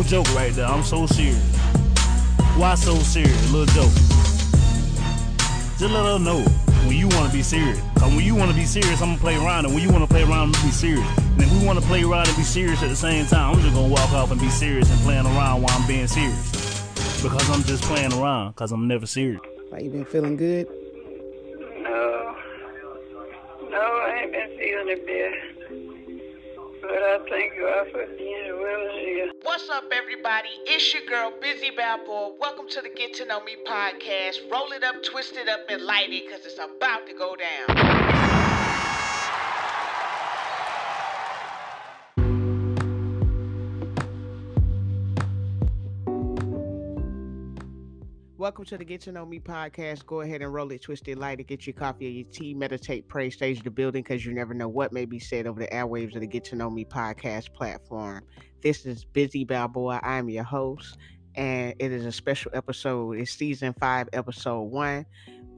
no joke right there. I'm so serious. Why so serious? A little joke. Just let her know when you want to be serious. Cause when you want to be serious, I'm gonna play around, and when you want to play around, I'm gonna be serious. And if we want to play around and be serious at the same time, I'm just gonna walk off and be serious and playing around while I'm being serious. Because I'm just playing around, cause I'm never serious. Like, you been feeling good? No, I ain't been feeling it bad. But I thank God for being as well as you. What's up, everybody? It's your girl, BizZy BalBoa. Welcome to the Get to Know Me podcast. Roll it up, twist it up, and light it, because it's about to go down. Welcome to the Get to Know Me podcast. Go ahead and roll it, twist it, light it, get your coffee or your tea, meditate, pray, stage the building, because you never know what may be said over the airwaves of the Get to Know Me podcast platform. This is BizZy BalBoa. I'm your host, and it is a special episode. It's season 5, episode 1.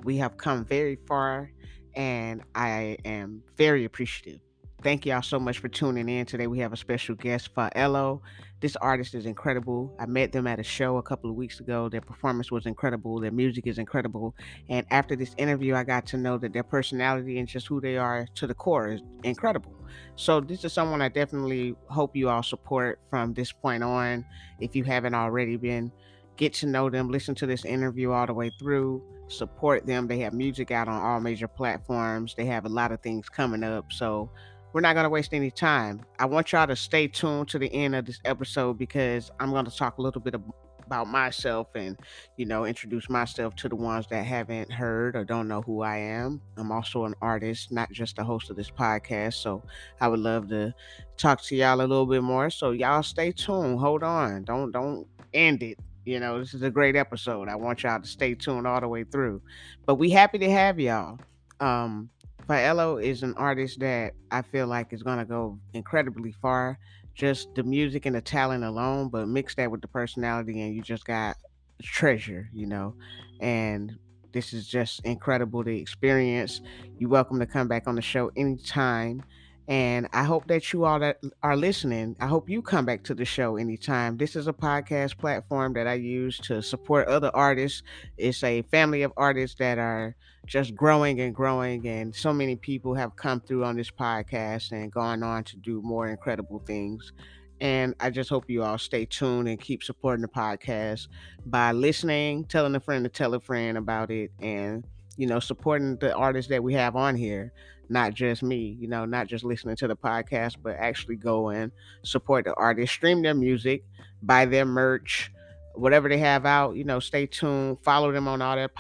We have come very far, and I am very appreciative. Thank y'all so much for tuning in. Today we have a special guest, Faellow. This artist is incredible. I met them at a show a couple of weeks ago. Their performance was incredible. Their music is incredible. And after this interview, I got to know that their personality and just who they are to the core is incredible. So this is someone I definitely hope you all support from this point on. If you haven't already been, get to know them, listen to this interview all the way through, support them. They have music out on all major platforms. They have a lot of things coming up. So we're not going to waste any time. I want y'all to stay tuned to the end of this episode, because I'm going to talk a little bit about myself and, introduce myself to the ones that haven't heard or don't know who I am. I'm also an artist, not just a host of this podcast. So I would love to talk to y'all a little bit more. So y'all stay tuned. Hold on. Don't end it. This is a great episode. I want y'all to stay tuned all the way through. But we happy to have y'all. Faellow is an artist that I feel like is going to go incredibly far. Just the music and the talent alone, but mix that with the personality and you just got treasure, And this is just incredible, the experience. You're welcome to come back on the show anytime. And I hope that you all that are listening, I hope you come back to the show anytime. This is a podcast platform that I use to support other artists. It's a family of artists that are just growing and growing, and so many people have come through on this podcast and gone on to do more incredible things. And I just hope you all stay tuned and keep supporting the podcast by listening, telling a friend to tell a friend about it, and supporting the artists that we have on here. Not just me, not just listening to the podcast, but actually go and support the artists, stream their music, buy their merch, whatever they have out. Stay tuned, follow them on all their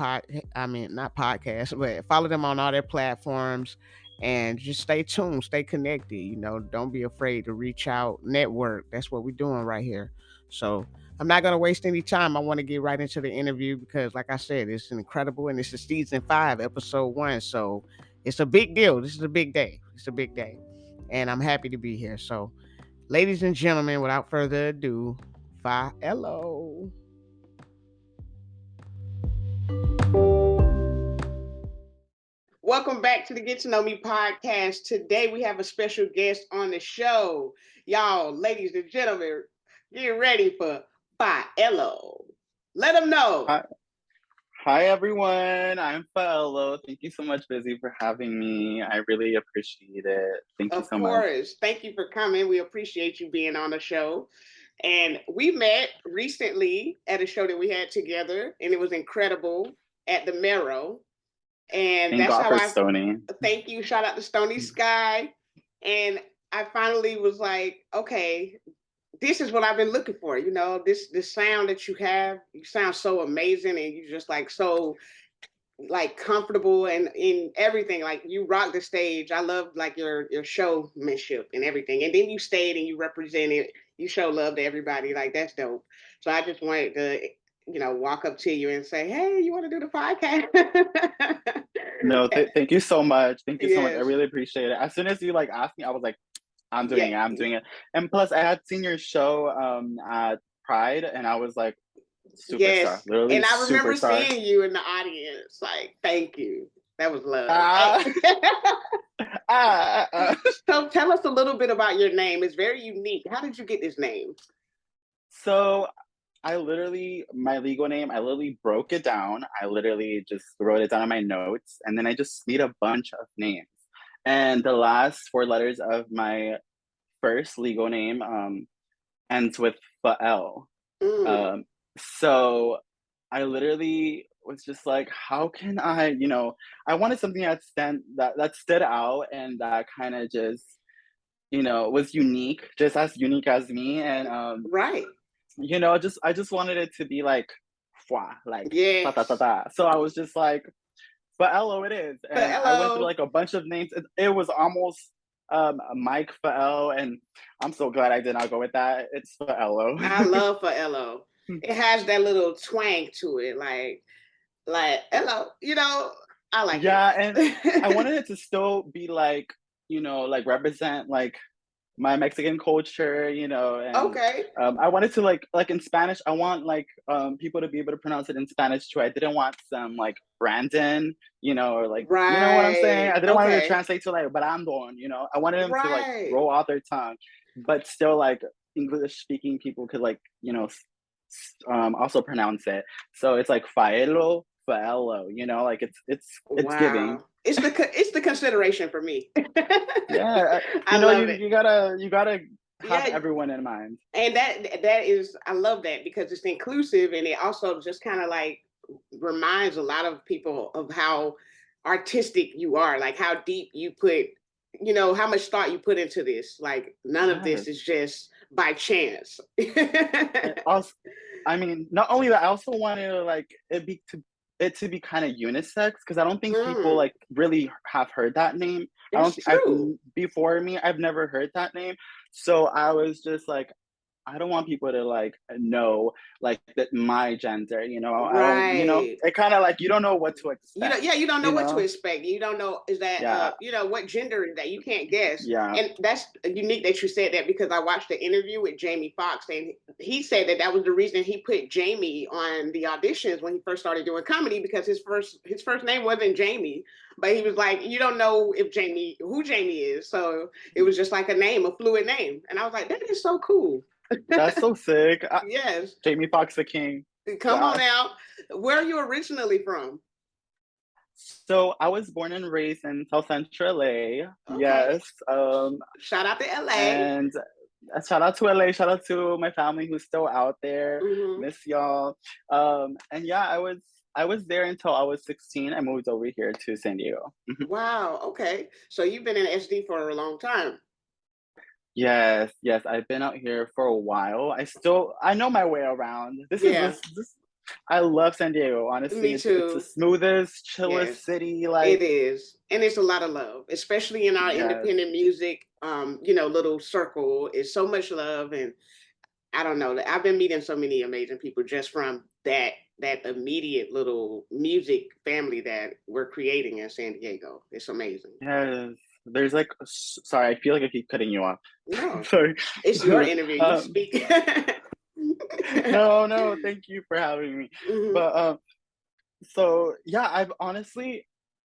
not podcasts, but follow them on all their platforms, and just stay tuned, stay connected. Don't be afraid to reach out, network. That's what we're doing right here. So I'm not going to waste any time. I want to get right into the interview because, like I said, it's incredible, and this is season 5, episode 1. So it's a big deal. This is a big day. It's a big day, and I'm happy to be here. So, ladies and gentlemen, without further ado, Faellow. Welcome back to the Get to Know Me podcast. Today we have a special guest on the show. Y'all, ladies and gentlemen, get ready for Faellow. Let them know. Hi, everyone. I'm Faellow. Thank you so much, BizZy, for having me. I really appreciate it. Thank you so much. Of course. Thank you for coming. We appreciate you being on the show. And we met recently at a show that we had together, and it was incredible at the Marrow. And Thank that's God how for Stoney. Thank you. Shout out to Stony Sky. And I finally was like, okay, this is what I've been looking for. This sound that you have, you sound so amazing, and you just like so like comfortable and in everything. Like, you rock the stage. I love like your showmanship and everything. And then you stayed and you represented, you show love to everybody. Like, that's dope. So I just wanted to, walk up to you and say, hey, you want to do the podcast? No, thank you so much. Thank you so much. I Yes. really appreciate it. As soon as you asked me, I was like, I'm doing it. And plus, I had seen your show at Pride, and I was like, superstar. Yes. Literally, and I remember superstar. seeing you in the audience. Like, thank you. That was love. So tell us a little bit about your name. It's very unique. How did you get this name? So my legal name, I literally broke it down. I literally just wrote it down in my notes, and then I just made a bunch of names. And the last four letters of my first legal name ends with Fael. Mm, So I literally was just like, how can I, I wanted something that stood out and that kind of just, was unique, just as unique as me. And right. just I just wanted it to be like fwa, like ta ta ta Yes. ta. So I was just like, Faellow it is. And I went through Hello. like a bunch of names. It was almost Mike Fael, and I'm so glad I did not go with that. It's I Faellow. love Faellow. It has that little twang to it, like hello. I like Yeah, and I it. wanted it to still be like, like represent like my Mexican culture, and Okay. I wanted to like in Spanish, I want like people to be able to pronounce it in Spanish too. I didn't want some like Brandon, or like you know what I'm saying? Right. I didn't want it to Okay. translate to like Brandon, I wanted them to like Right. roll out their tongue, but still like English speaking people could like, also pronounce it. So it's like Faellow, like it's giving. Wow. It's the consideration for me. Yeah, I love it. you gotta have Yeah, everyone in mind. and that is, I love that because it's inclusive, and it also just kind of like reminds a lot of people of how artistic you are, like how deep you put, how much thought you put into this. Like none of this Yes. is just by chance. And also, I mean, not only that, I also wanted to like it to be kind of unisex because I don't think people Mm, like really have heard that name. I don't that's think I've true. before me, I've never heard that name. So I was just like, I don't want people to like know like that my gender, I don't, Right. it kind of like you don't know what to expect, Yeah, you don't know you what to know? expect. You don't know, is that Yeah, what gender is that? You can't guess. yeah. And that's unique that you said that, because I watched the interview with Jamie Foxx, and he said that was the reason he put Jamie on the auditions when he first started doing comedy, because his first name wasn't Jamie, but he was like, you don't know who Jamie is. So it was just like a name, a fluid name. And I was like, that is so cool. That's so sick. Yes. Jamie Foxx the King. Come on Wow. out. Where are you originally from? So I was born and raised in South Central LA. Okay. Yes. Shout out to LA. And shout out to LA. Shout out to my family who's still out there. Hmm. Miss y'all. And yeah, I was there until I was 16. I moved over here to San Diego. Mhm. Wow. Okay. So you've been in SD for a long time. Yes, yes. I've been out here for a while. I know my way around. Yeah. This I love San Diego. Honestly, Me it's the too. smoothest, chillest Yes. city. It Like, is. And it's a lot of love, especially in our yes. independent music, little circle. It's so much love. And I don't know. I've been meeting so many amazing people just from that immediate little music family that we're creating in San Diego. It's amazing. Yes, there's like, sorry, I feel like I keep cutting you off. No, Sorry. it's your interview. You um, speak. no, no, thank you for having me. Hmm. But so yeah,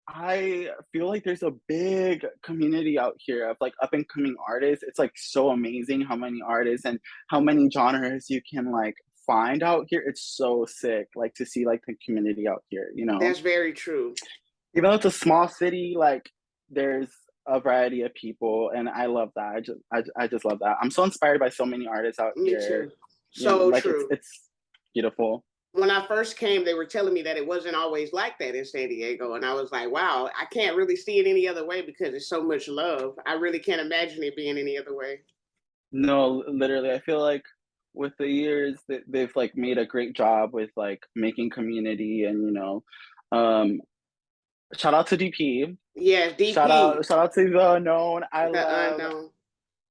I feel like there's a big community out here of like up and coming artists. It's like so amazing how many artists and how many genres you can like find out here. It's so sick, like to see like the community out here. That's very true. Even though it's a small city, like there's a variety of people, and I love that. I just love that. I'm so inspired by so many artists out Me here. too. So Like it's true. it's beautiful. When I first came, they were telling me that it wasn't always like that in San Diego. And I was like, wow, I can't really see it any other way because it's so much love. I really can't imagine it being any other way. No, literally, I feel like with the years that they've like made a great job with like making community, and um, shout out to DP. Yes, Shout DP, out, shout out to the unknown. I the love. unknown.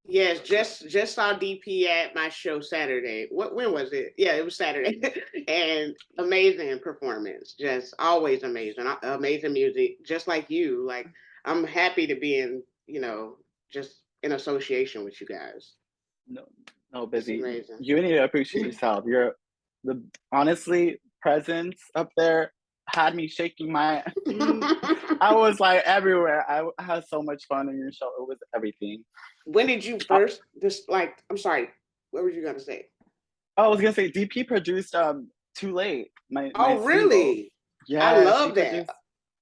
Yes, just saw DP at my show Saturday. When was it? Yeah, it was Saturday. And amazing performance. Just always amazing. Amazing music. Just like you. Like I'm happy to be just in association with you guys. No, no, It's busy. amazing. You need to appreciate yourself. You're the honestly presence up there had me shaking my. I was like everywhere. I had so much fun in your show. It was everything. When did you Uh, first, I'm sorry, what were you gonna say? Oh, I was gonna say DP produced Too Late, my Oh, single. really? I Yeah, she love that. produced.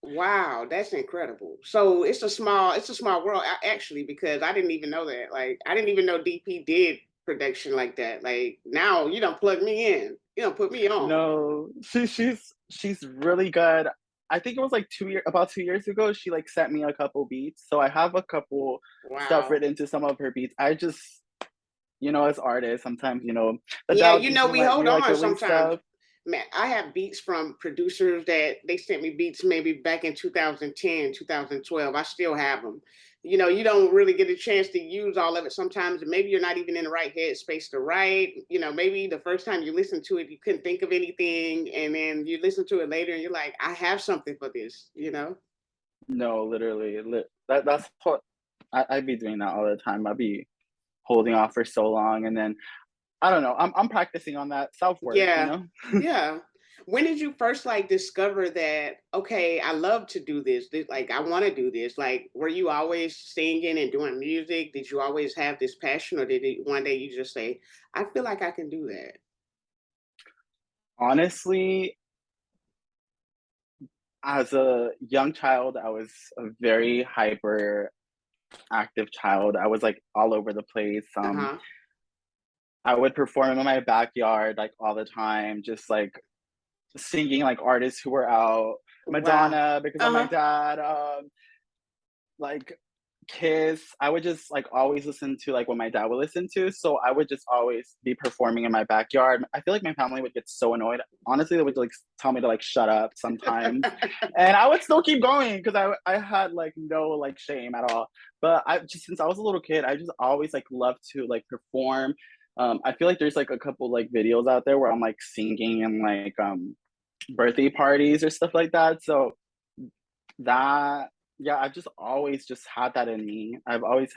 Wow, that's incredible. So it's a small world actually, because I didn't even know that. Like I didn't even know DP did production like that. Like now you don't plug me in. You don't put me on. No, she's really good. I think it was like about 2 years ago. She like sent me a couple beats, so I have a couple stuff Wow. written to some of her beats. I just, as artists, sometimes the Yeah, DAO you gives know, me we like hold we like on release sometimes. stuff. Man, I have beats from producers that they sent me beats maybe back in 2010, 2012. I still have them. You know, you don't really get a chance to use all of it sometimes. And maybe you're not even in the right headspace to write. You know, maybe the first time you listen to it, you couldn't think of anything. And then you listen to it later and you're like, I have something for this, you know? No, literally, that's what I'd be doing that all the time. I'd be holding off for so long, and then I don't know. I'm practicing on that self work, Yeah. Yeah. When did you first like discover that, okay, I love to do this, like I want to do this? Like were you always singing and doing music? Did you always have this passion, or did it one day you just say, I feel like I can do that? Honestly, as a young child, I was a very hyper active child. I was like all over the place. Uh-huh. I would perform in my backyard like all the time, just like singing like artists who were out. Wow. Madonna because of my Uh-huh. dad. Like Kiss. I would just like always listen to like what my dad would listen to. So I would just always be performing in my backyard. I feel like my family would get so annoyed. Honestly, they would like tell me to like shut up sometimes. And I would still keep going because I had like no like shame at all. But I just since I was a little kid, I just always like loved to like perform. I feel like there's like a couple like videos out there where I'm like singing and like birthday parties or stuff like that. So that yeah, I've just always just had that in me. I've always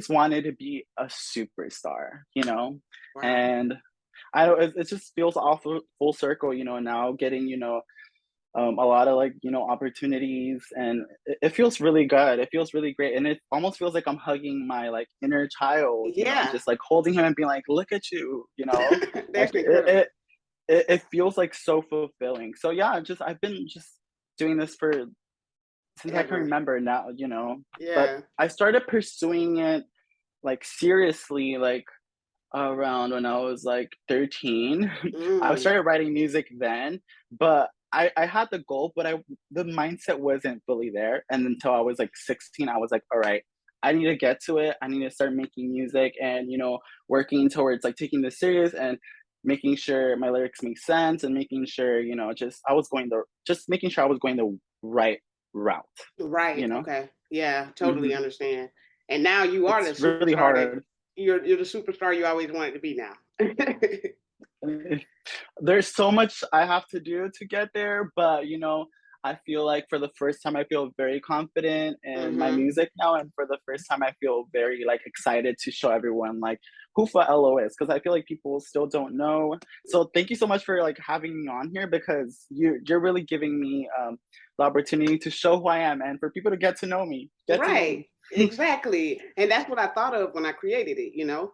wanted to be a superstar, Wow. and I don't. It just feels all full circle, now getting a lot of like opportunities, and it feels really good. It feels really great, and it almost feels like I'm hugging my like inner child, and Yeah. just like holding him and being like, look at you, like That's incredible. it feels like so fulfilling. So yeah, I've been just doing this for since I can Ever. remember now, but Yeah. I started pursuing it like seriously like around when I was like 13. I Mm. started writing music then, but I had the goal, but the mindset wasn't fully there. And until I was like 16, I was like, all right, I need to get to it. I need to start making music and working towards like taking this serious and making sure my lyrics make sense and making sure, just making sure I was going the right route, Right. you know? Okay. Yeah, totally hmm understand. And now you are the It's really superstar that hard. you're the superstar you always wanted to be now. There's so much I have to do to get there, but I feel like for the first time I feel very confident in my Mhm. music now, and for the first time I feel very like excited to show everyone like who Faellow is, because I feel like people still don't know. So thank you so much for like having me on here, because you're really giving me the opportunity to show who I am and for people to get to know me, get to know Right. me. Exactly. And that's what I thought of when I created it, you know?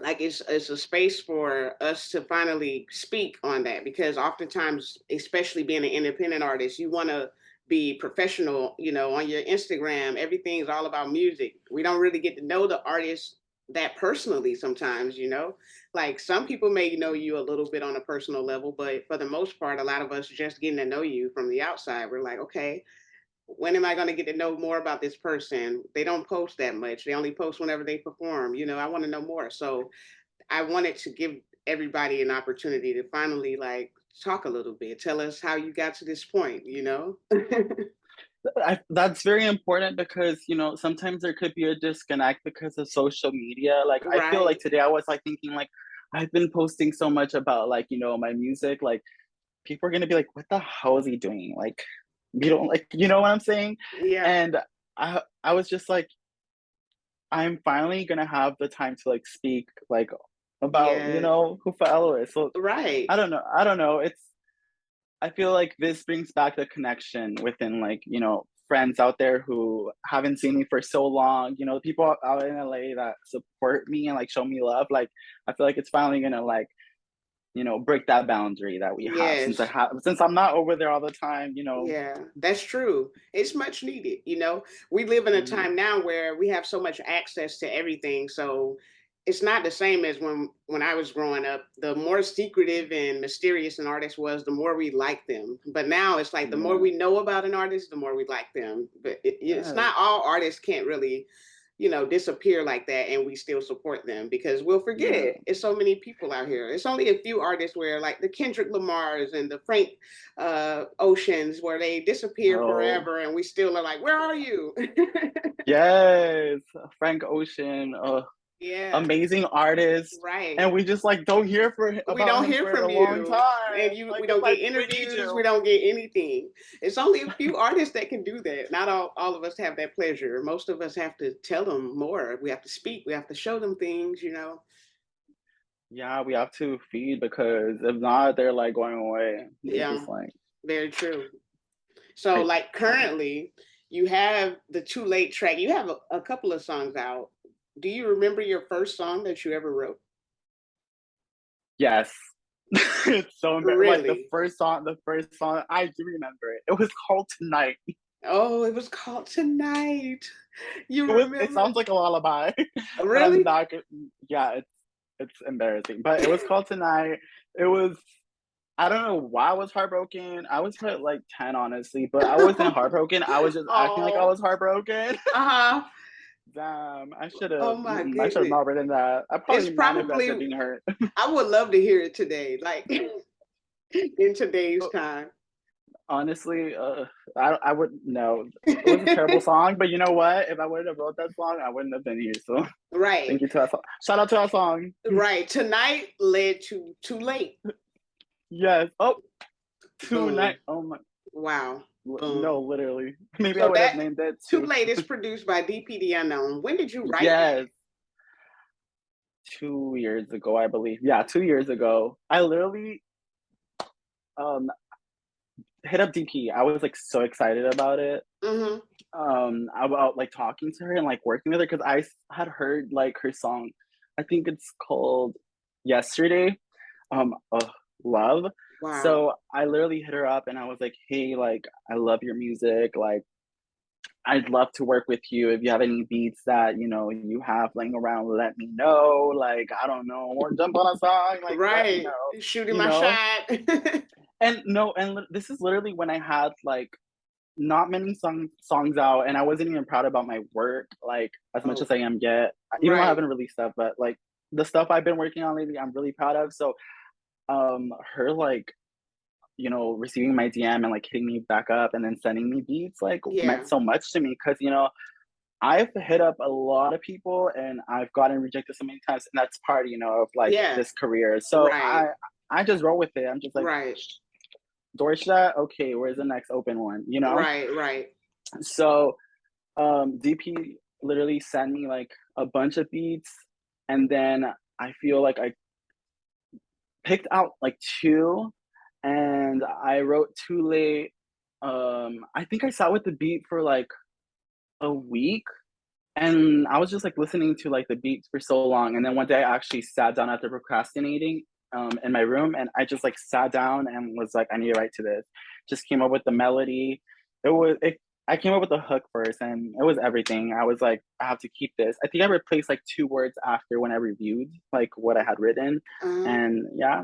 Like it's a space for us to finally speak on that, because oftentimes, especially being an independent artist, you want to be professional, you know, on your Instagram. Everything's all about music. We don't really get to know the artist that personally sometimes, you know. Like some people may know you a little bit on a personal level, but for the most part, a lot of us just getting to know you from the outside. We're like, okay, when am I going to get to know more about this person? They don't post that much. They only post whenever they perform. You know, I want to know more. So I wanted to give everybody an opportunity to finally like talk a little bit. Tell us how you got to this point, you know? That's very important because sometimes there could be a disconnect because of social media. Like I feel like Right. today I was like thinking like I've been posting so much about like my music. Like people are gonna be like, what the hell is he doing? Like we don't like what I'm saying. Yeah. And I was just like, I'm finally gonna have the time to like speak like about Yeah. who Faellow is. So Right. I don't know. I feel like this brings back the connection within like friends out there who haven't seen me for so long, you know, people out in LA that support me and like show me love. Like I feel like it's finally gonna like, you know, break that boundary that we have Yes. since I'm not over there all the time, you know. Yeah, that's true. It's much needed. We live in a Mhm. time now where we have so much access to everything. So it's not the same as when I was growing up. The more secretive and mysterious an artist was, the more we liked them. But now it's like the more Yeah. we know about an artist, the more we like them. But it's Yes. not all artists can't really disappear like that and we still support them because we'll Yeah. forget. It's so many people out here. It's only a few artists where like the Kendrick Lamars and the Frank Oceans where they disappear Oh. forever and we still are like, where are you? Yes. Frank Ocean. Yeah, Amazing artist, right. and we just like don't hear We about don't him hear for a from long you and time. we Like it's don't get like we need interviews, we you. don't get anything. It's only a few artists that can do that. Not all of us have that pleasure. Most of us have to tell them more. We have to speak, we have to show them things. Yeah, we have to feed because if not, they're like going away. They're Yeah, just like very true. So, I, like I currently, you have the Too Late track. You have a couple of songs out. Do you remember your first song that you ever wrote? yes. It's so like Really? the first song I do remember it. It was called Tonight. Oh, it was called Tonight. You It remember? sounds like a lullaby, but I'm Really? not yeah, it's embarrassing. But it was called Tonight. It was I don't know why I was heartbroken. I was put like 10, honestly, but I wasn't heartbroken. I was just acting like I Oh, was heartbroken. uh-huh. Damn, Oh my I should have goodness. not written that. I It's probably manifested probably, being hurt. I would love to hear it today, like in today's time. Honestly, I wouldn't know. It was a terrible song, but you know what? If I would have wrote that song, I wouldn't have been here. So Right, thank you to that song. Shout out to that song. right. Tonight led to Too Late. Yes. Oh, tonight. Boom. Oh my. Wow. No, Boom. literally. Maybe I So would have that named it Too too. Late is produced by DPD Unknown. When did you write that? Yes. 2 years ago, I believe. Yeah, 2 years ago. I literally um hit up DP. I was like so excited about it. Mm-hmm. About like talking to her and like working with her because had heard like her song. I think it's called Yesterday. Of Love. Wow. So I literally hit her up and I was like, hey, like I love your music. Like I'd love to work with you. If you have any beats that you know you have laying around, let me know. Like I don't know, or jump on a song. Like let me Right. know. Shooting You my know. shot. And no, and this is literally when I had like not many songs out, and I wasn't even proud about my work, like as much Oh, as I am yet. Even though I right. haven't released stuff, but like the stuff I've been working on lately, I'm really proud of. So, her like you know receiving my DM and like hitting me back up and then sending me beats like Yeah. meant so much to me because you know I've hit up a lot of people and I've gotten rejected so many times, and that's part you know of like Yeah. this career. So Right. I just roll with it. I'm just like Right. door shut. Okay, where's the next open one? You know. Right. Right. So DP literally sent me like a bunch of beats, and then I feel like I picked out like two, and I wrote Too Late. I think I sat with the beat for like a week, and I was just like listening to like the beats for so long, and then one day I actually sat down after procrastinating in my room, and I just like sat down and was like, I need to write to this. Just came up with the melody. I came up with the hook first, and it was everything. I was like, I have to keep this. I think I replaced like two words after when I reviewed like what I had written, Uh-huh. and yeah,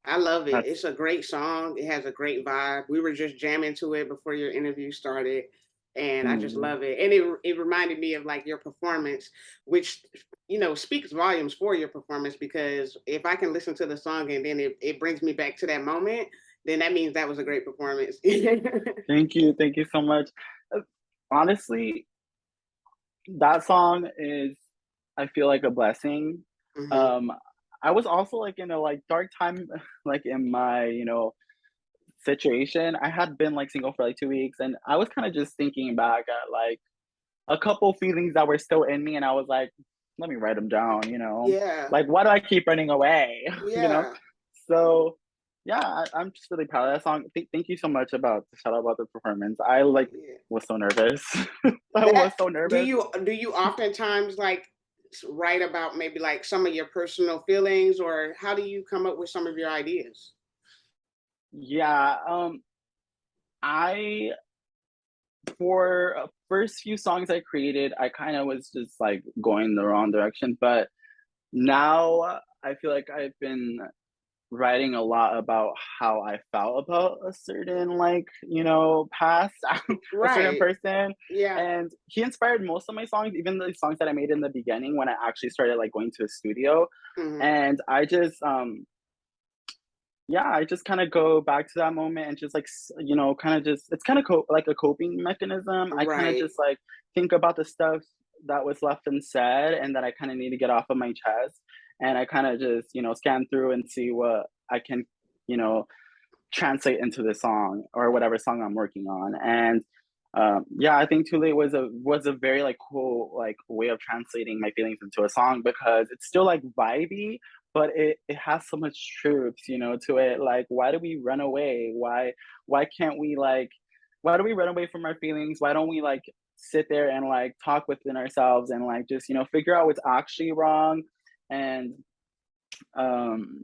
I love it. that's It's a great song. It has a great vibe. We were just jamming to it before your interview started, and I just mm, love it. And it reminded me of like your performance, which speaks volumes for your performance. Because if I can listen to the song and then it brings me back to that moment, then that means that was a great performance. thank you so much. Uh, Honestly, that song is I feel like a blessing. Hmm. Um, I was also like in a like dark time, like in my situation. I had been like single for like 2 weeks, and I was kind of just thinking back at like a couple feelings that were still in me, and I was like, let me write them down. Yeah. Like why do I keep running away? you know. Yeah. So I'm just really proud of that song. Thank you so much about the shout out about the performance. I like Yeah. was so nervous. I was That so do nervous. you oftentimes like write about maybe like some of your personal feelings, or how do you come up with some of your ideas? Yeah, I for first few songs I created, I kind of was just like going the wrong direction, but now I feel like I've been writing a lot about how I felt about a certain like, past a certain Right. person. Yeah. And he inspired most of my songs, even the songs that I made in the beginning when I actually started like going to a studio. Hmm. And I just yeah, I just kind of go back to that moment and just like kind of just it's kind of like a coping mechanism. I kind of Right. just like think about the stuff that was left unsaid and that I kind of need to get off of my chest, and I kind of just scan through and see what I can you know translate into the song or whatever song I'm working on. And yeah, I think Too Late was a very like cool like way of translating my feelings into a song because it's still like vibey, but it has so much truth, to it. Like, why do we run away? Why can't we like why do we run away from our feelings? Why don't we like sit there and like talk within ourselves and like just figure out what's actually wrong? And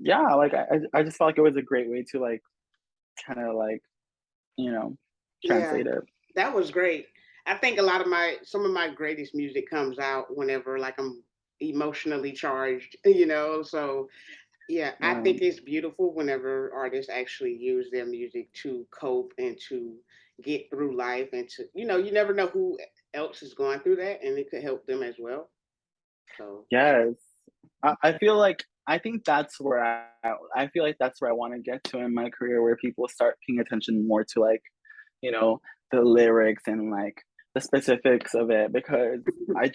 yeah, like I just felt like it was a great way to like kind of like you know Yeah. translate it. That was great. I think a lot of my some of my greatest music comes out whenever like I'm emotionally charged, So yeah, I Yeah. think it's beautiful whenever artists actually use their music to cope and to get through life and to, you never know who else is going through that and it could help them as well. So, Yes. I feel like I think that's where I feel like that's where I want to get to in my career, where people start paying attention more to like, you know, the lyrics and like the specifics of it because I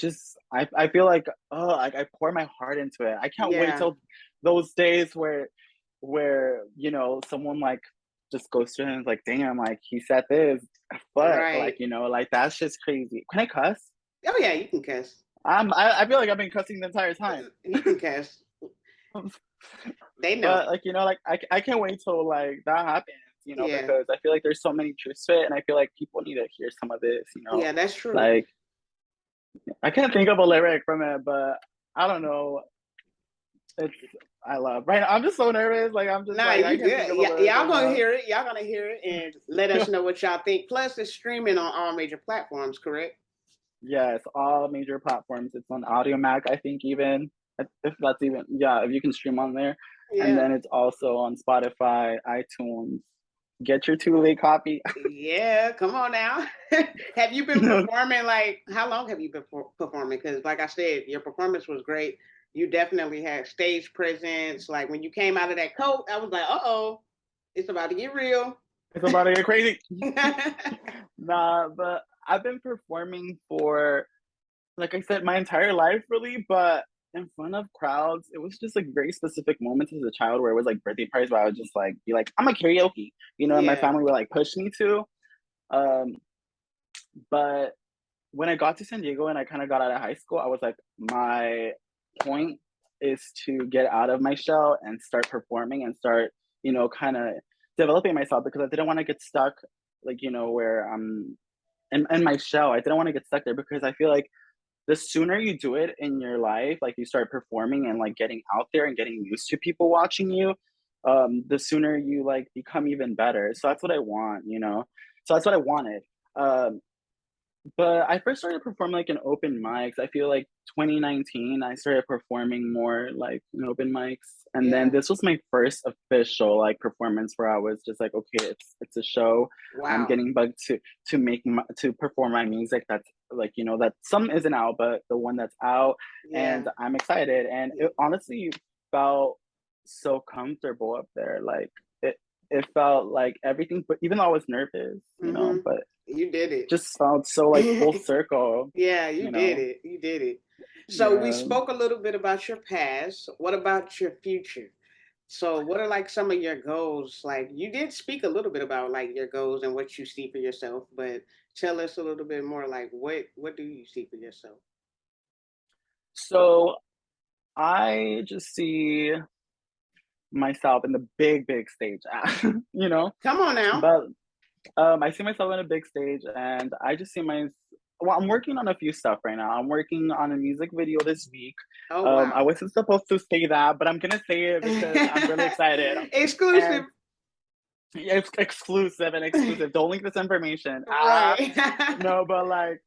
feel like like I pour my heart into it. I can't wait yeah, till those days where someone like just goes through and is like, damn, like he said this, but like right. like that's just crazy. Can I cuss? Oh yeah, you can cuss. I feel like I've been cussing the entire time. You can cuss. They know. But like like I can't wait till like that happens, Yeah. because I feel like there's so many truths to it, and I feel like people need to hear some of this, Yeah, that's true. like I can't think of a lyric from it, but I don't know. It's I love right now. I'm just so nervous. Like I'm just Nah, like I you can't think good. of a lyric Y'all right gonna now. hear it. Y'all gonna hear it and let us know what y'all think. Plus, it's streaming on all major platforms, correct? Yes, all major platforms. It's on Audio Mac, I think even if that's even if you can stream on there, and Yeah. then it's also on Spotify, iTunes. Get your Too Late copy. Yeah, come on now. Have you been performing? Like, how long have you been performing? Because, like I said, your performance was great. You definitely had stage presence. Like when you came out of that coat, I was like, "Uh oh, it's about to get real." It's about to get crazy. Nah, but I've been performing for, like I said, my entire life, really. But in front of crowds, it was just like very specific moments as a child where it was like birthday parties where I would just like be like, I'm a karaoke, and my Yeah. family would like push me to. Um, but when I got to San Diego and I kind of got out of high school, I was like, my point is to get out of my shell and start performing and start, kind of developing myself because I didn't want to get stuck, like, where I'm in my shell. I didn't want to get stuck there because I feel like the sooner you do it in your life, like you start performing and like getting out there and getting used to people watching you, the sooner you like become even better. So that's what I want, So that's what I wanted. Um, but I first started performing like in open mics. I feel like 2019, I started performing more like in open mics, and then Yeah. this was my first official like performance where I was just like, okay, it's a show. I'm Wow. getting bugged to perform my music. That's like that some isn't out, but the one that's out, Yeah. and I'm excited. And it honestly felt so comfortable up there. Like it felt like everything, but even though I was nervous, Mm-hmm. but You did just felt so like full it. circle, Yeah, you you did know? it. You did it. So we Yeah. spoke a little bit about your past. What about your future? So what are like some of your goals? Like you did speak a little bit about like your goals and what you see for yourself, but tell us a little bit more like what do you see for yourself? So I just see myself in the big stage, you know. Come on now. But I see myself in a big stage, and I just see well, I'm working on a few stuff right now. I'm working on a music video this week. Oh wow. I wasn't supposed to say that, but I'm gonna say it because I'm really excited. Exclusive. And it's exclusive and exclusive. Don't leak this information. Right. No, but like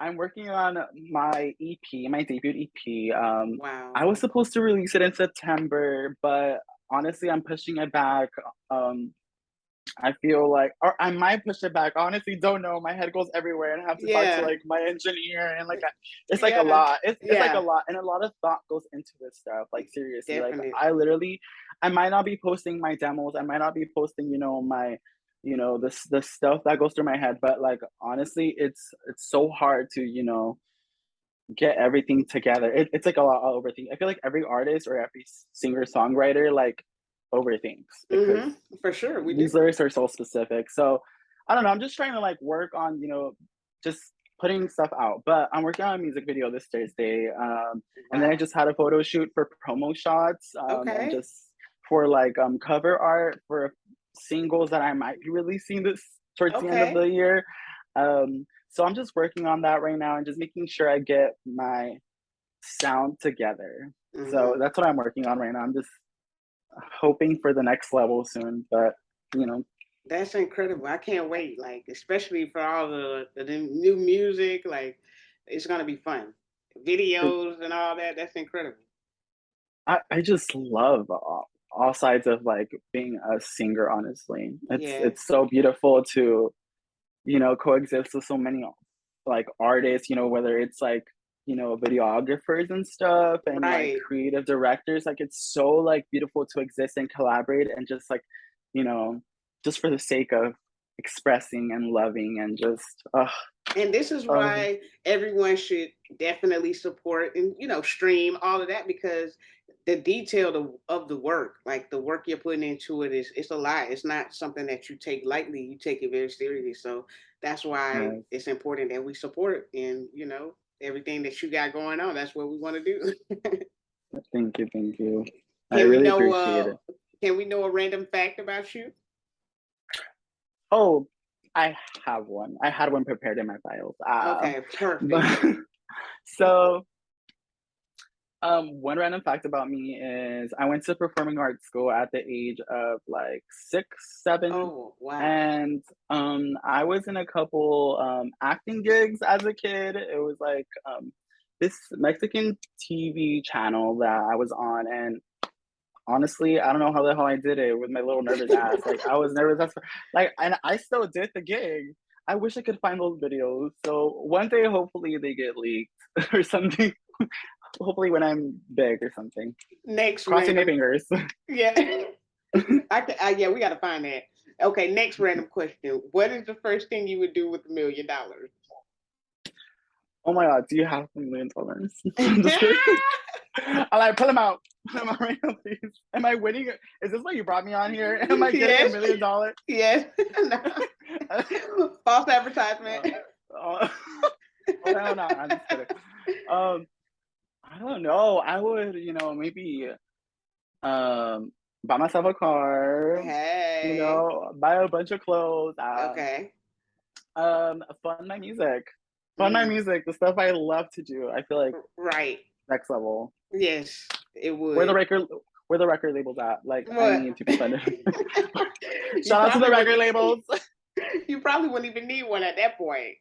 I'm working on my EP, my debut EP. Wow. I was supposed to release it in September, but honestly, I'm pushing it back. I feel like, or I might push it back. I honestly don't know. My head goes everywhere, and I have to talk to like my engineer, and like it's like a lot. It's like a lot, and a lot of thought goes into this stuff. Like seriously, Definitely. like I might not be posting my demos. I might not be posting, my, the stuff that goes through my head. But like honestly, it's so hard to get everything together. It's like a lot of overthinking. I feel like every artist or every singer songwriter like overthinks because for sure these lyrics are so specific. So I don't know. I'm just trying to like work on just putting stuff out. But I'm working on a music video this Thursday, and then I just had a photo shoot for promo shots, and just for like cover art for singles that I might be releasing this towards the end of the year. So I'm just working on that right now and just making sure I get my sound together. So that's what I'm working on right now. I'm just hoping for the next level soon, but that's incredible. I can't wait, like especially for all the new music. Like it's gonna be fun, videos and all that. That's incredible. I just love all sides of like being a singer. Honestly, it's so beautiful to coexist with so many like artists, whether it's like videographers and stuff and like creative directors. Like it's so like beautiful to exist and collaborate and just like just for the sake of expressing and loving and just and this is why everyone should definitely support and stream all of that, because the detail of the work, like the work you're putting into it, it's a lot. It's not something that you take lightly. You take it very seriously. So that's why it's important that we support and everything that you got going on. That's what we want to do. Thank you. I really appreciate it. Can we know a random fact about you? Oh, I have one. I had one prepared in my files. Okay, perfect. So, one random fact about me is I went to performing arts school at the age of like 6, 7. Oh, wow. And I was in a couple acting gigs as a kid. It was like this Mexican TV channel that I was on, and honestly, I don't know how the hell I did it with my little nervous ass. Like I was nervous, and I still did the gig. I wish I could find those videos. So one day, hopefully, they get leaked or something. Hopefully, when I'm big or something. Next, crossing my fingers. Yeah, yeah, we got to find that. Okay, next random question: what is the first thing you would do with $1 million? Oh my God, do you have $1 million? I'm just kidding. I like pull them out. Pull them out right now, please. Am I winning? Is this why you brought me on here? Am I getting $1 million? Yes. False advertisement. No, I'm just kidding. I don't know. I would, maybe buy myself a car. Hey. Buy a bunch of clothes. Okay. Fund my music. The stuff I love to do. I feel like next level. Yes, it would. Where the record labels at? Like I need to be funded. Shout out to the record labels. You probably wouldn't even need one at that point.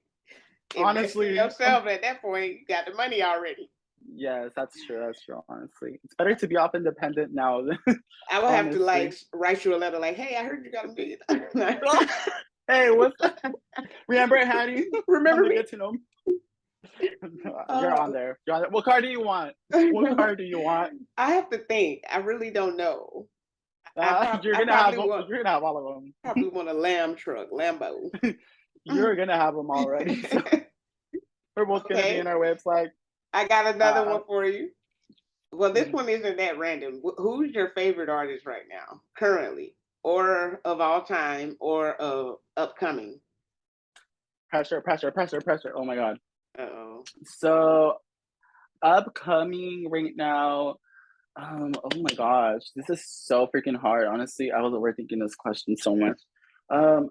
Honestly, yourself at that point, you got the money already. Yes, that's true. Honestly, it's better to be off independent now. I would have to like write you a letter like, "Hey, I heard you got $1 million." Hey, what's that? Remember, Hattie? Remember me? Get to know me. You're on there. What car do you want? I have to think. I really don't know. You're gonna have all of them. Probably want a Lambo. You're gonna have them already. So we're both gonna be in our whips. Like I got another one for you. Well, this one isn't that random. Who's your favorite artist right now, currently, or of all time, or of upcoming? Pressure. Oh my God. Uh-oh. So upcoming right now, Oh my gosh, this is so freaking hard. Honestly, I was overthinking this question so much. Um,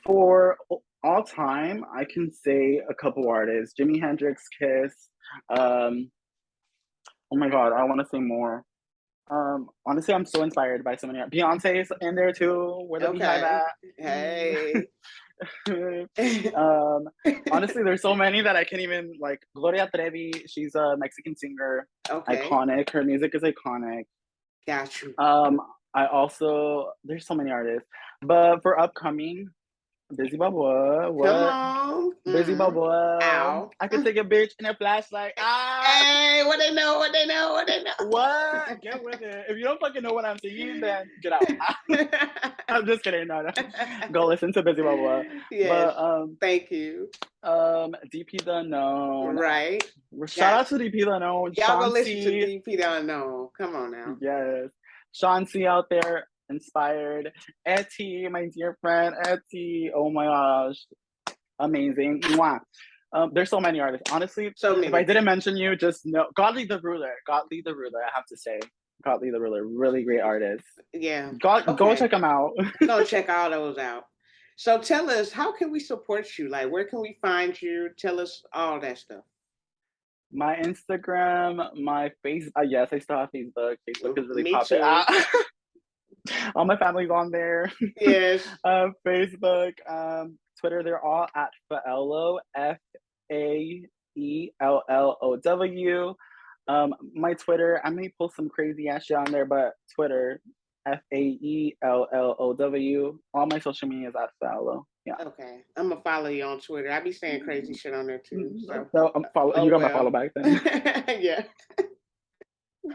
for all time, I can say a couple artists: Jimi Hendrix, Kiss. Um, oh my god, I want to say more. Honestly, I'm so inspired by so many. Beyonce's in there too. Where the Beehive Okay. at? Hey. um, honestly, there's so many that I can't even like. Gloria Trevi, she's a Mexican singer, Okay. iconic. Her music is iconic. Got you. I also there's so many artists, but for upcoming, Busy BalBoa, Come what? on. Busy BalBoa. Ow. I could take a bitch in a flashlight. Ah, Hey, what they know, what they know, what they know. what? Get with it. If you don't fucking know what I'm singing, then get out. I'm just kidding. No, no. Go listen to Busy BalBoa. Yes. But Thank you. DP the Unknown. Right. Shout out to DP the Unknown. Y'all go listen to Shanti. DP the Unknown. Come on now. Yes. Shanti out there, inspired. Etty, my dear friend, Etty. Oh my gosh. Amazing. Mwah. There's so many artists. Honestly, So many. if I didn't mention you, just know Godly the Ruler. Godly the Ruler, I have to say. Godly the Ruler, really great artist. Yeah. Go check them out. Go check all those out. So tell us, how can we support you? Like, where can we find you? Tell us all that stuff. My Instagram, my Facebook. Yes, I still have Facebook. Facebook is really Me popular. too. All my family's on there. Yes. Facebook, Twitter, they're all at Faellow, Faellow. My Twitter, I may post some crazy ass shit on there, but Twitter, Faellow. All my social media is at Faellow. Yeah. Okay. I'm gonna follow you on Twitter. I be saying crazy shit on there too. So I'm follow. You got my follow back then. Yeah.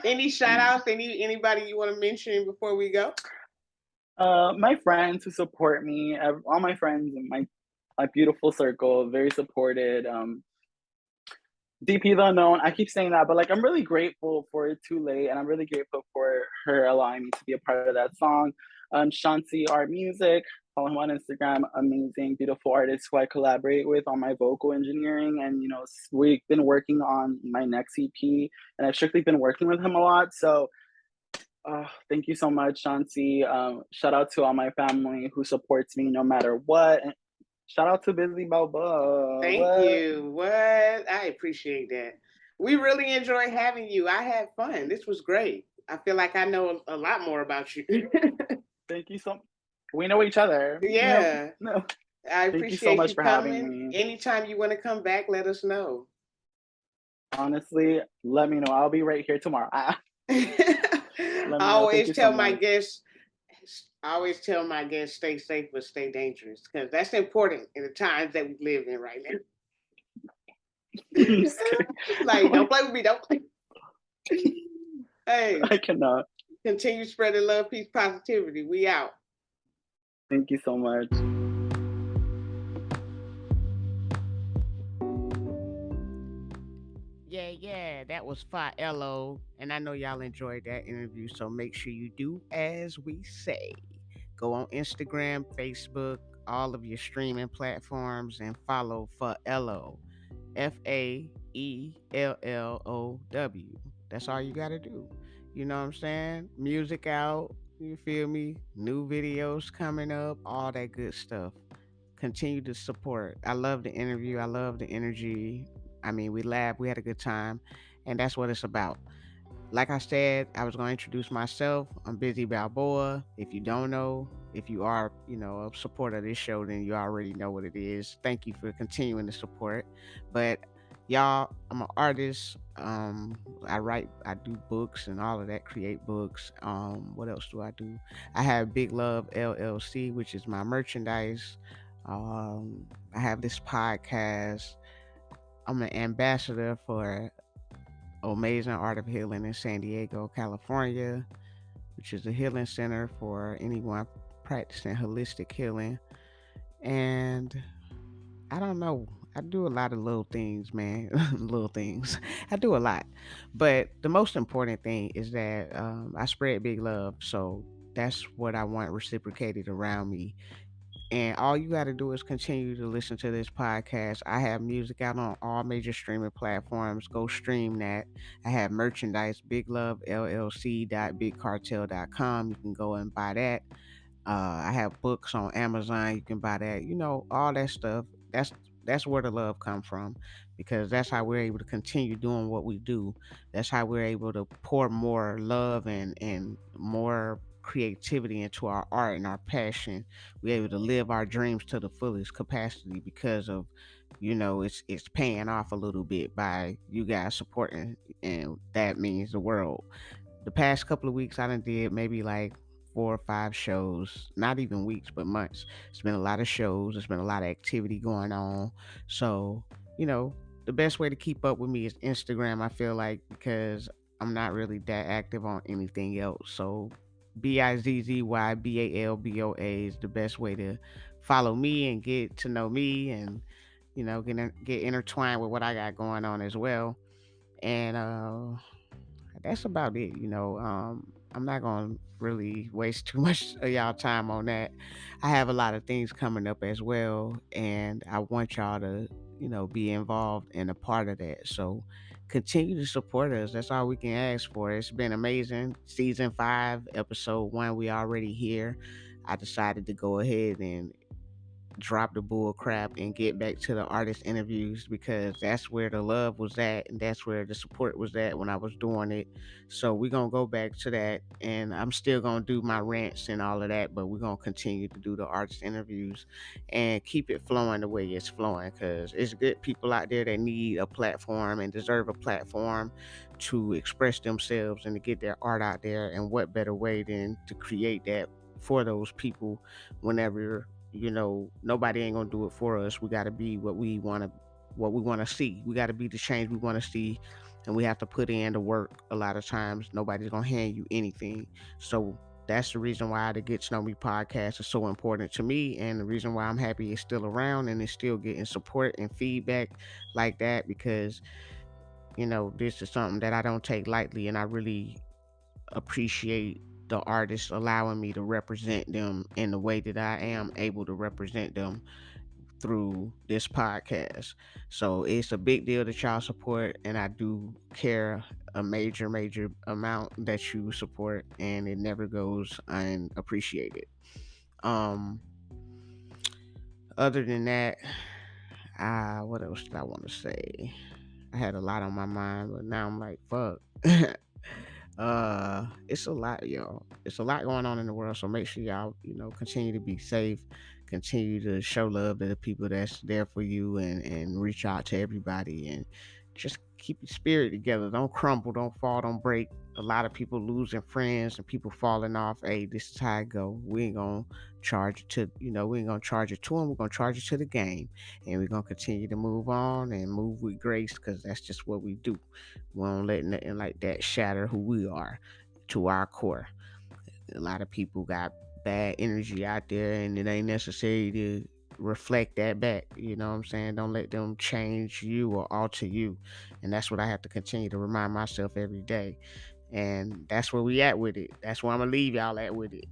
Any shout outs? Anybody you want to mention before we go? My friends who support me, all my friends in my beautiful circle, very supported. DP the Unknown, I keep saying that, but like I'm really grateful for it too late, and I'm really grateful for her allowing me to be a part of that song. Shanti Art Music, follow him on Instagram, amazing, beautiful artist who I collaborate with on my vocal engineering, and you know we've been working on my next EP, and I've strictly been working with him a lot. So thank you so much, Shanti. Shout out to all my family who supports me no matter what. And shout out to Busy BalBoa. Thank you. What? I appreciate that. We really enjoy having you. I had fun. This was great. I feel like I know a lot more about you. Thank you so much. We know each other. Yeah. No. I appreciate Thank you so much for coming. having me. Anytime you want to come back, let us know. Honestly, let me know. I'll be right here tomorrow. I always tell my guests, stay safe but stay dangerous, because that's important in the times that we live in right now. Like, don't play with me, don't play. Hey, I cannot. Continue spreading love, peace, positivity. We out. Thank you so much. Yeah, that was Faellow, and I know y'all enjoyed that interview, so make sure you do as we say. Go on Instagram, Facebook, all of your streaming platforms, and follow Faellow, Faellow. That's all you gotta do. You know what I'm saying? Music out, you feel me? New videos coming up, all that good stuff. Continue to support. I love the interview. I love the energy. I mean, we laughed, we had a good time, and that's what it's about. Like I said, I was going to introduce myself. I'm Busy BalBoa. If you don't know, if you are, a supporter of this show, then you already know what it is. Thank you for continuing to support. But y'all, I'm an artist. I do books and all of that, create books. What else do I do? I have Big Love LLC, which is my merchandise. I have this podcast. I'm an ambassador for Amazing Art of Healing in San Diego, California, which is a healing center for anyone practicing holistic healing. And I don't know, I do a lot of little things, man. Little things. I do a lot. But the most important thing is that I spread big love. So that's what I want reciprocated around me. And all you got to do is continue to listen to this podcast. I have music out on all major streaming platforms. Go stream that. I have merchandise, biglovellc.bigcartel.com. You can go and buy that. I have books on Amazon. You can buy that. All that stuff. That's where the love come from, because that's how we're able to continue doing what we do. That's how we're able to pour more love and more creativity into our art and our passion. We're able to live our dreams to the fullest capacity because of, it's paying off a little bit by you guys supporting, and that means the world. The past couple of weeks I done did maybe like 4 or 5 shows, not even weeks but months. It's been a lot of shows, there's been a lot of activity going on. So, you know, the best way to keep up with me is Instagram, I feel like, because I'm not really that active on anything else. So BizZyBalBoa is the best way to follow me and get to know me, and get intertwined with what I got going on as well. And that's about it. I'm not gonna really waste too much of y'all time on that. I have a lot of things coming up as well, and I want y'all to, be involved and a part of that. So continue to support us. That's all we can ask for. It's been amazing. Season 5, episode 1, we already here. I decided to go ahead and drop the bull crap and get back to the artist interviews, because that's where the love was at and that's where the support was at when I was doing it. So we're gonna go back to that, and I'm still gonna do my rants and all of that, but we're gonna continue to do the artist interviews and keep it flowing the way it's flowing, because it's good people out there that need a platform and deserve a platform to express themselves and to get their art out there. And what better way than to create that for those people whenever, nobody ain't gonna do it for us. We gotta be what we wanna see. We gotta be the change we wanna see, and we have to put in the work. A lot of times nobody's gonna hand you anything. So that's the reason why the Get to Know Me podcast is so important to me, and the reason why I'm happy it's still around and it's still getting support and feedback like that, because this is something that I don't take lightly, and I really appreciate the artists allowing me to represent them in the way that I am able to represent them through this podcast. So it's a big deal that y'all support, and I do care a major, major amount that you support, and it never goes unappreciated. Um, Other than that, what else did I want to say? I had a lot on my mind, but now I'm like, fuck. It's a lot, y'all. It's a lot going on in the world, so make sure y'all, continue to be safe, continue to show love to the people that's there for you, and reach out to everybody, and just keep your spirit together. Don't crumble, don't fall, don't break. A lot of people losing friends and people falling off. Hey, this is how it go. We ain't gonna charge it to, we ain't gonna charge it to them. We're gonna charge it to the game, and we're gonna continue to move on and move with grace, because that's just what we do. We don't let nothing like that shatter who we are to our core. A lot of people got bad energy out there, and it ain't necessary to reflect that back. You know what I'm saying? Don't let them change you or alter you. And that's what I have to continue to remind myself every day. And that's where we at with it. That's where I'm gonna leave y'all at with it.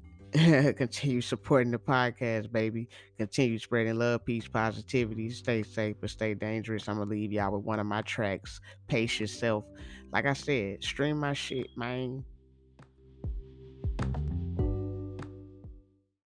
Continue supporting the podcast, baby. Continue spreading love, peace, positivity. Stay safe, but stay dangerous. I'm gonna leave y'all with one of my tracks, Pace Yourself. Like I said, stream my shit, man.